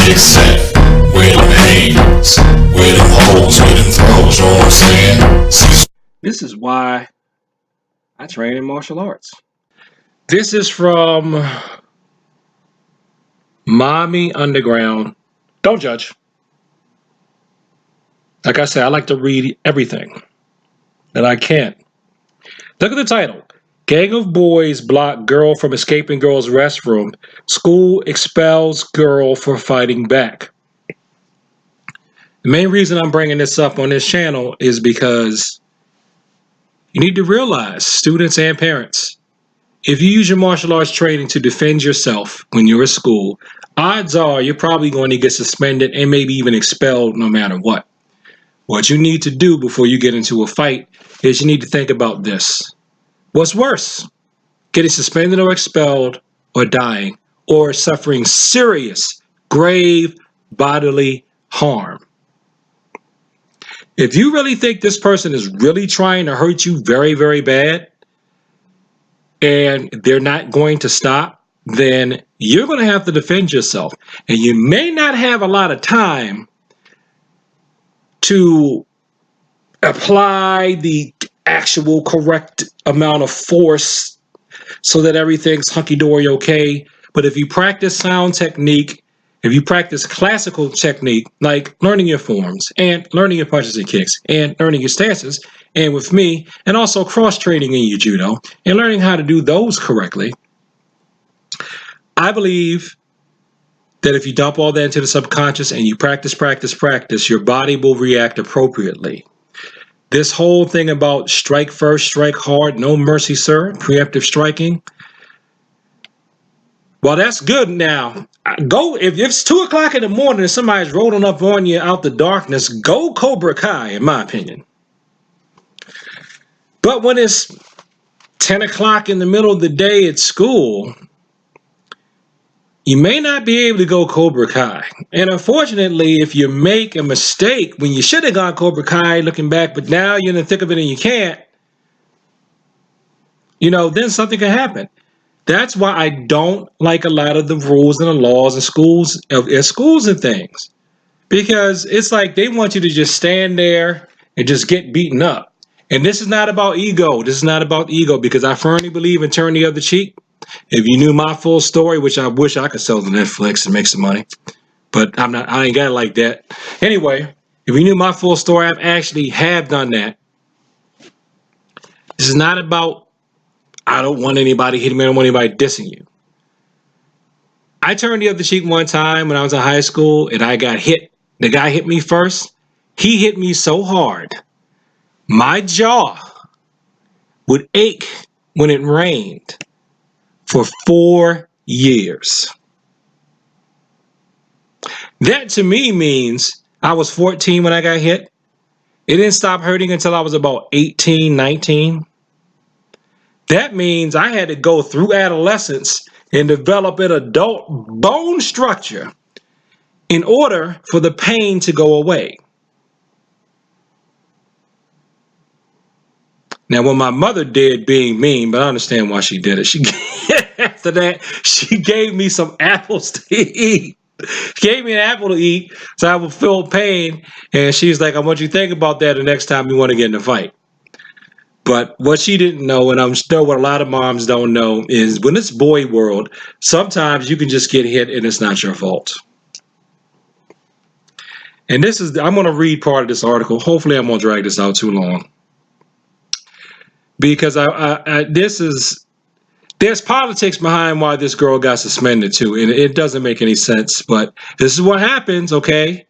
Except where them hands, where them holes, where them throws, you know what I'm saying? Cecil. This is why I train in martial arts. This is from Mommy Underground. Don't judge. Like I said, I like to read everything that I can. Look at the title. Gang of boys block girl from escaping girl's restroom. School expels girl for fighting back. The main reason I'm bringing this up on this channel is because you need to realize, students and parents, if you use your martial arts training to defend yourself when you're at school, odds are you're probably going to get suspended and maybe even expelled no matter what. What you need to do before you get into a fight is you need to think about this. What's worse? Getting suspended or expelled or dying or suffering serious, grave bodily harm. If you really think this person is really trying to hurt you very, very bad and they're not going to stop, then you're going to have to defend yourself. And you may not have a lot of time to apply the actual correct amount of force so that everything's hunky-dory okay. But if you practice sound technique, if you practice classical technique, like learning your forms and learning your punches and kicks and learning your stances, and with me, and also cross-training in your judo and learning how to do those correctly, I believe that if you dump all that into the subconscious and you practice, your body will react appropriately. This whole thing about strike first, strike hard, no mercy, sir, preemptive striking, well, that's good. Now, go if it's 2 o'clock in the morning and somebody's rolling up on you out the darkness, go Cobra Kai, in my opinion. But when it's 10 o'clock in the middle of the day at school, you may not be able to go Cobra Kai. And unfortunately, if you make a mistake when you should have gone Cobra Kai looking back, but now you're in the thick of it and you can't, then something can happen. That's why I don't like a lot of the rules and the laws in schools and things. Because it's like they want you to just stand there and just get beaten up. And this is not about ego. This is not about ego, because I firmly believe in turn the other cheek. If you knew my full story, which I wish I could sell to Netflix and make some money, but I ain't got it like that. Anyway, if you knew my full story, I actually have done that. This is not about, I don't want anybody hitting me, I don't want anybody dissing you. I turned the other cheek one time when I was in high school and I got hit. The guy hit me first. He hit me so hard, my jaw would ache when it rained for 4 years. That to me means I was 14 when I got hit. It didn't stop hurting until I was about 18, 19. That means I had to go through adolescence and develop an adult bone structure in order for the pain to go away. Now, what my mother did, being mean, but I understand why she did it. After that, she gave me some apples to eat. She gave me an apple to eat so I would feel pain. And she's like, I want you to think about that the next time you want to get in a fight. But what she didn't know, and I'm sure what a lot of moms don't know, is when it's boy world, sometimes you can just get hit and it's not your fault. And I'm going to read part of this article. Hopefully I won't drag this out too long. Because there's politics behind why this girl got suspended too. And it doesn't make any sense. But this is what happens, okay?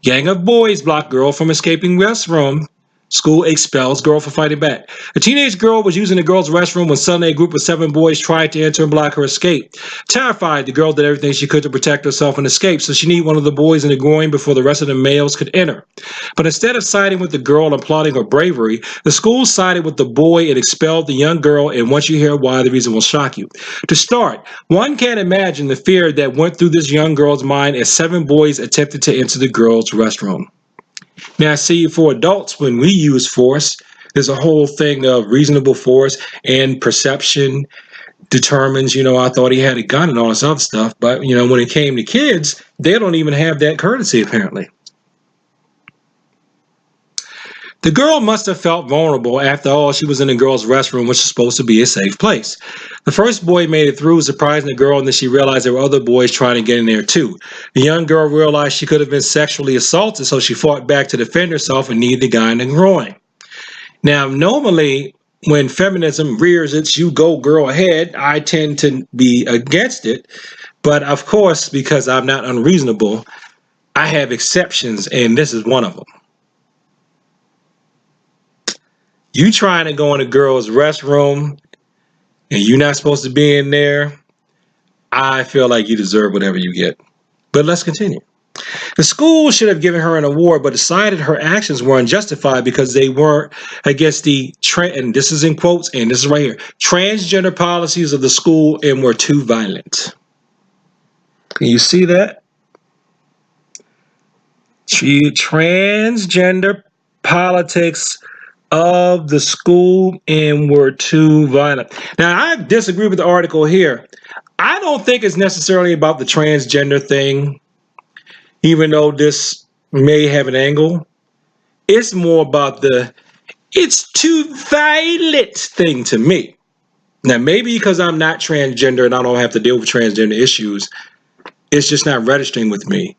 Gang of boys block girl from escaping restroom. School expels girl for fighting back. A teenage girl was using the girls' restroom when suddenly a group of 7 boys tried to enter and block her escape. Terrified, the girl did everything she could to protect herself and escape, so she needed one of the boys in the groin before the rest of the males could enter. But instead of siding with the girl and applauding her bravery, the school sided with the boy and expelled the young girl, and once you hear why, the reason will shock you. To start, one can't imagine the fear that went through this young girl's mind as 7 boys attempted to enter the girls' restroom. Now, see, for adults, when we use force, there's a whole thing of reasonable force and perception. determines, I thought he had a gun and all this other stuff. But, when it came to kids, they don't even have that courtesy, apparently. The girl must have felt vulnerable. After all, she was in the girls' restroom, which is supposed to be a safe place. The first boy made it through, surprising the girl, and then she realized there were other boys trying to get in there too. The young girl realized she could have been sexually assaulted, so she fought back to defend herself and kneed the guy in the groin. Now, normally, when feminism rears its "you go girl" ahead, I tend to be against it. But of course, because I'm not unreasonable, I have exceptions, and this is one of them. You trying to go in a girl's restroom and you're not supposed to be in there, I feel like you deserve whatever you get. But let's continue. The school should have given her an award, but decided her actions were unjustified because they weren't against the, and this is in quotes, and this is right here, transgender policies of the school and were too violent. Can you see that? Transgender politics of the school and were too violent. Now, I disagree with the article here. I don't think it's necessarily about the transgender thing, even though this may have an angle. It's more about the "it's too violent" thing to me. Now, maybe because I'm not transgender and I don't have to deal with transgender issues, it's just not registering with me.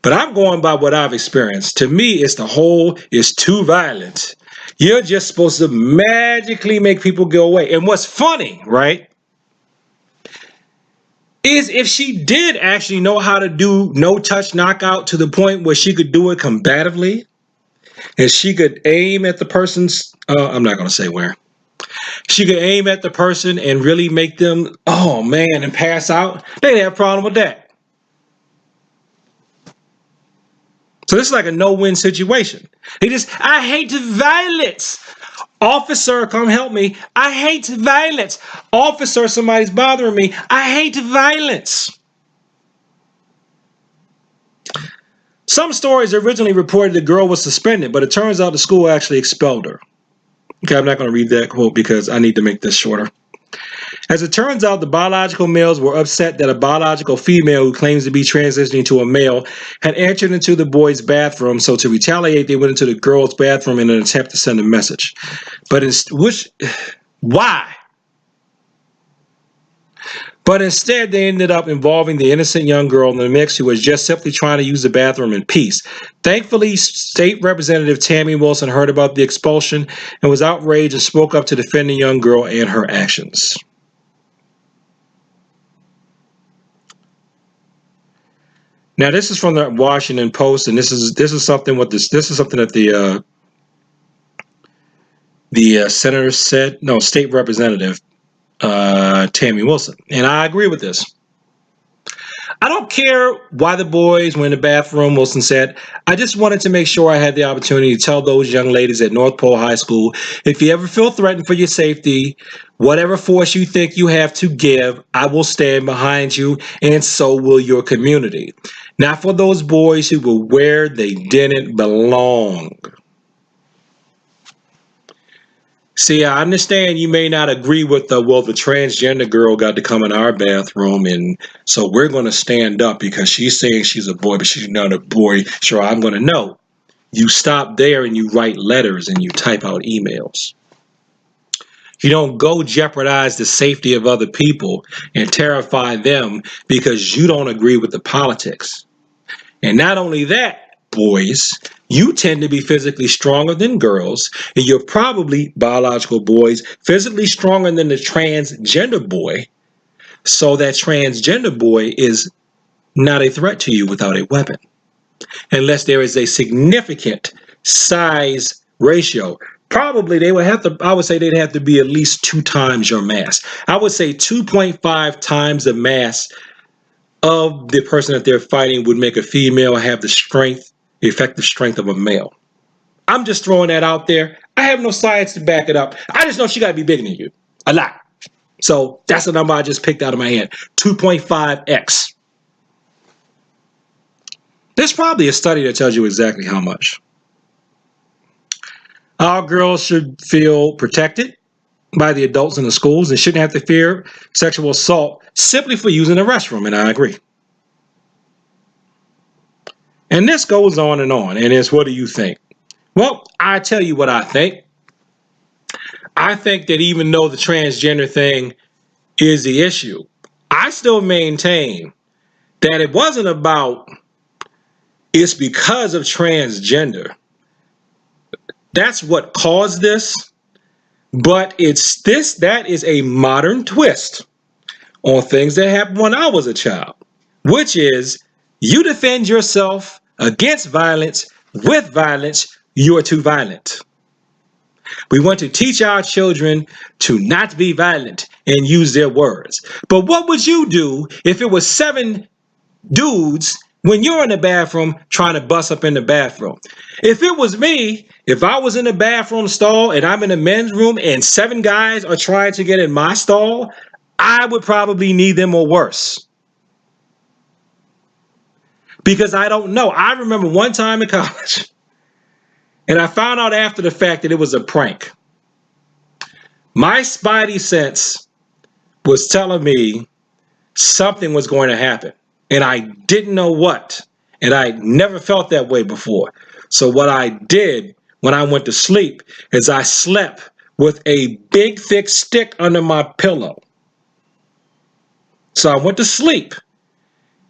But I'm going by what I've experienced. To me, it's the whole "it's too violent." You're just supposed to magically make people go away. And what's funny, right, is if she did actually know how to do no-touch knockout to the point where she could do it combatively, and she could aim at the person's, I'm not going to say where, she could aim at the person and really make them, oh man, and pass out, they'd have a problem with that. So this is like a no-win situation. I hate violence. Officer, come help me. I hate violence. Officer, somebody's bothering me. I hate violence. Some stories originally reported the girl was suspended, but it turns out the school actually expelled her. Okay, I'm not going to read that quote because I need to make this shorter. As it turns out, the biological males were upset that a biological female who claims to be transitioning to a male had entered into the boys' bathroom, so to retaliate, they went into the girls' bathroom in an attempt to send a message. Why? But instead, they ended up involving the innocent young girl in the mix who was just simply trying to use the bathroom in peace. Thankfully, State Representative Tammy Wilson heard about the expulsion and was outraged and spoke up to defend the young girl and her actions. Now, this is from the Washington Post, and this is something that the senator said. No, State Representative Tammy Wilson, and I agree with this. I don't care why the boys were in the bathroom, Wilson said. I just wanted to make sure I had the opportunity to tell those young ladies at North Pole High School, if you ever feel threatened for your safety, whatever force you think you have to give, I will stand behind you, and so will your community. Not for those boys who were where they didn't belong. See, I understand you may not agree with the transgender girl got to come in our bathroom, and so we're going to stand up because she's saying she's a boy, but she's not a boy. Sure, I'm going to know. You stop there and you write letters and you type out emails. You don't go jeopardize the safety of other people and terrify them because you don't agree with the politics. And not only that, boys, you tend to be physically stronger than girls, and you're probably, biological boys, physically stronger than the transgender boy, so that transgender boy is not a threat to you without a weapon, unless there is a significant size ratio. Probably they would have to, I would say they'd have to be at least 2 times your mass. I would say 2.5 times the mass of the person that they're fighting would make a female have the strength, the effective strength of a male. I'm just throwing that out there. I have no science to back it up. I just know she got to be bigger than you. A lot. So that's the number I just picked out of my head. 2.5x. There's probably a study that tells you exactly how much. Our girls should feel protected. by the adults in the schools and shouldn't have to fear sexual assault simply for using the restroom, and I agree. And this goes on, and it's what do you think? Well, I tell you what I think. I think that even though the transgender thing is the issue, I still maintain that it wasn't about it's because of transgender. That's what caused this. But it's this, that is a modern twist on things that happened when I was a child, which is you defend yourself against violence. With violence, you are too violent. We want to teach our children to not be violent and use their words. But what would you do if it was 7 dudes when you're in the bathroom trying to bust up in the bathroom? If it was me, if I was in the bathroom stall and I'm in the men's room and 7 guys are trying to get in my stall, I would probably need them or worse. Because I don't know. I remember one time in college, and I found out after the fact that it was a prank. My spidey sense was telling me something was going to happen, and I didn't know what, and I never felt that way before. So what I did when I went to sleep is I slept with a big thick stick under my pillow. So I went to sleep,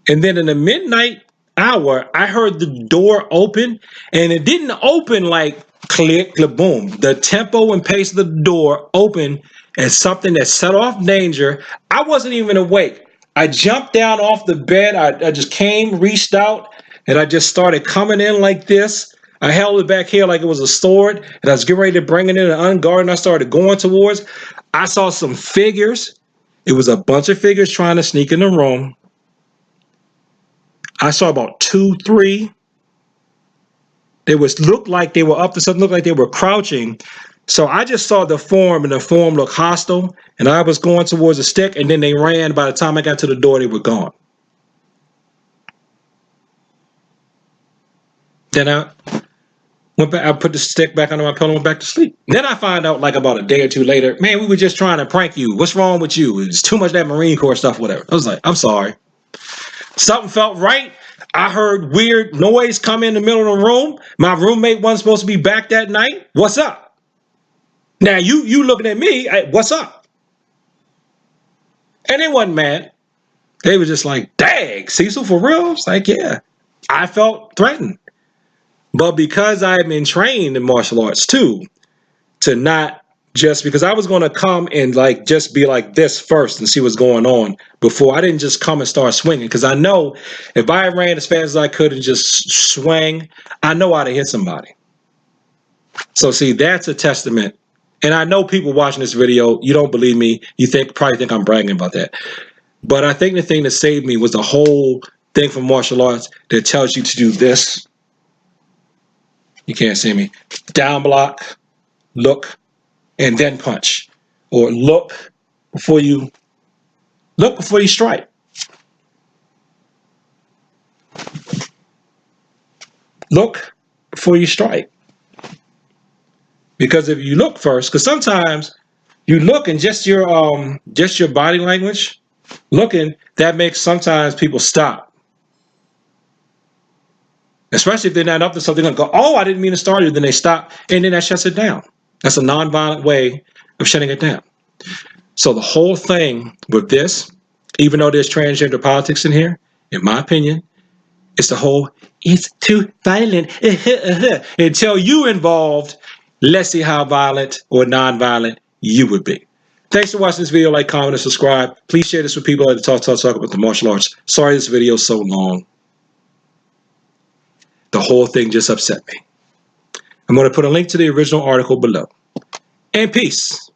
and then in the midnight hour, I heard the door open, and it didn't open like click, boom. The tempo and pace of the door opened as something that set off danger. I wasn't even awake. I jumped down off the bed. I just came, reached out, and I just started coming in like this. I held it back here like it was a sword, and I was getting ready to bring it in and unguard, and I started going towards. I saw some figures. It was a bunch of figures trying to sneak in the room. I saw about 2, 3. They looked like they were up to something, looked like they were crouching. So I just saw the form, and the form looked hostile, and I was going towards the stick, and then they ran. By the time I got to the door, they were gone. Then I went back, I put the stick back under my pillow and went back to sleep. Then I find out like about a day or 2 later, man, we were just trying to prank you. What's wrong with you? It's too much of that Marine Corps stuff, whatever. I was like, I'm sorry. Something felt right. I heard weird noise come in the middle of the room. My roommate wasn't supposed to be back that night. What's up? Now you looking at me, what's up? And they wasn't mad. They were just like, dang, Cecil, for real? It's like, yeah. I felt threatened. But because I've been trained in martial arts too, to not just because I was going to come and like just be like this first and see what's going on before I didn't just come and start swinging. Because I know if I ran as fast as I could and just swing, I know how to hit somebody. So see, that's a testament. And I know people watching this video, you don't believe me. You probably think I'm bragging about that. But I think the thing that saved me was the whole thing from martial arts that tells you to do this. You can't see me. Down block, look, and then punch. Or look before you strike. Look before you strike. Because if you look first, because sometimes you look and just your body language, looking, that makes sometimes people stop. Especially if they're not up to something, they're going to go, oh, I didn't mean to start it. Then they stop, and then that shuts it down. That's a nonviolent way of shutting it down. So the whole thing with this, even though there's transgender politics in here, in my opinion, it's the whole, it's too violent. Until you involved, let's see how violent or nonviolent you would be. Thanks for watching this video. Like, comment, and subscribe. Please share this with people that talk about the martial arts. Sorry this video is so long. The whole thing just upset me. I'm going to put a link to the original article below. And peace.